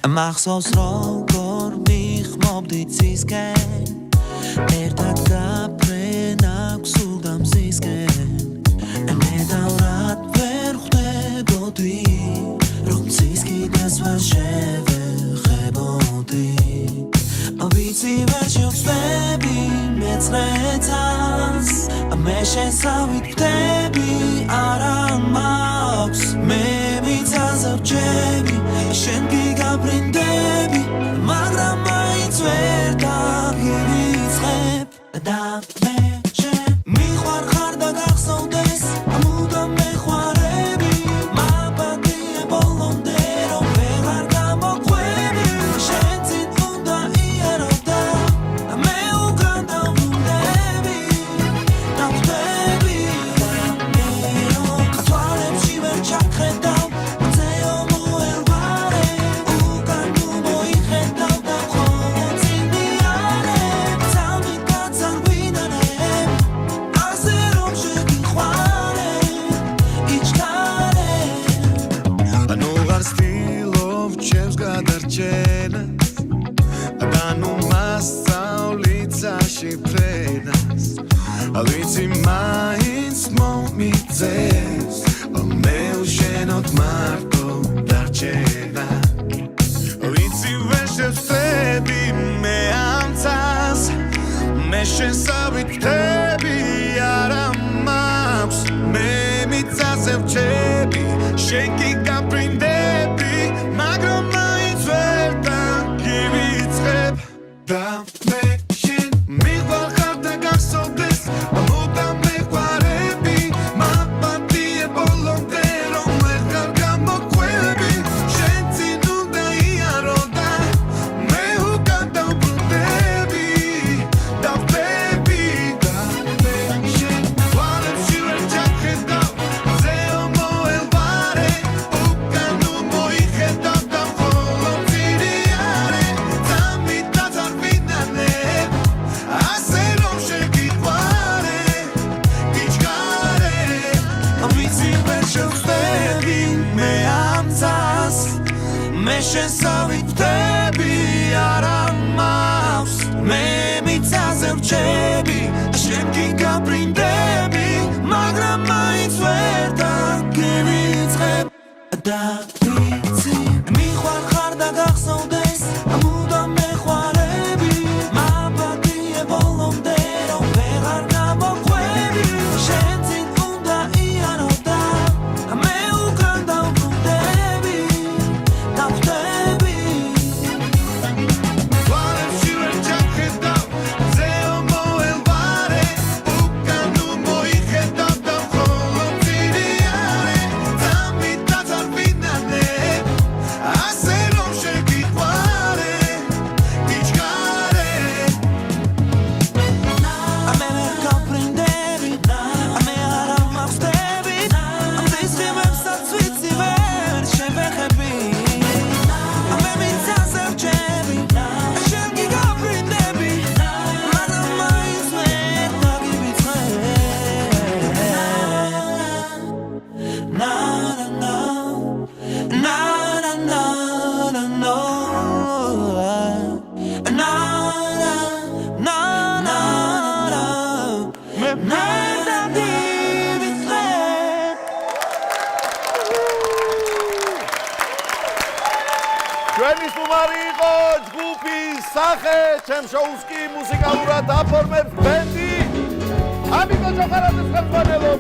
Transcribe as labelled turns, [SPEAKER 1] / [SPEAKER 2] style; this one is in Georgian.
[SPEAKER 1] მახსოვს როგორ მიხმობდი ცისკენ ერთად გაფრენა გსულდა მზისკენ მე დავრად ვერ ხვდებოდი რომ ცისკიდას ვერ შევეხებოდი ვიცი ვერ შევხვდები მეცხრეცას მე შესავით ვხვდები არა მაქვს მე მიწაზე ვრჩები შენ გიგაბრინდები მაგრამ მაინც ვერ დაგივიწყებ და მე შენ მიყვარხარ და გახსოვდეს მუდამ მეხვარები მაპატიე ბოლომდე რომ ვეღარ გამოყვები შენ წინ უნდა იაროდა მე უკან დავბრუნდები და ვხვდები თვალებში ვერ ჩახედავ
[SPEAKER 2] Vichy mains momitsez meu shenot marto darchena Vichy veshevtebi me amtsas me shensavit tebi aramaps me mitzaze vchebi shenki gaprindebi magram mains ver dagivitskeb da me shen miqvarxar da gafsovdes mudam meqvarები მაპატიე ბოლომდე რომ ვეღარ გამოყვები შენ წინ უნდა იაროდა მე უკან დავბრუნდები და ვხვდები და მე შენ თვალებში ვერ ჩახედავ მზეო მოელვარე უკან მოიხედავ და მხოლოდ წინიარე წამიტაც არ ვინანებ ასე რომ შეგიყვარე ვიცი ვერ შევხვდები მე ამცას მე შესავით ვხვდები არა მაქვს მე მიწაზე ვრჩები შენ გიგაბრინდები მაგრამ მაინც ვერ დაგივიწყებ და ვიცი მიყვარხარ და გახსოვდეს მუდამ მეხვარები მაპატიე ბოლომდე რომ ვეღარ გამოყვები შენ წინ უნდა იაროდა მე უკან დავბრუნდები და ვხვდები თვალებში ვერ ჩახედავ მზეო მოელვარე უკან მოიხედავ და მხოლოდ წინიარე წამიტაც არ ვინანებ ასე რომ შეგიყვარე გიჩქარე მე ვერ გავბრინდები მე არა მახსდები ამის ღიმებსაც ვიცი ვერ შევეხები მე მიწაზე ვრჩები შენ გიგაბრინდები მაგრამ მაინც ვერ დაგივიწყებ na na na na na na no na na na na na me დაგივიწყებ
[SPEAKER 3] ჩვენი სტუმარი იყო ჯგუფი სახე ჩემ შოუს კი მუსიკალურად აფორმებს ბენდი ამიტო ჯოხარაძის ხელმძღვანელობით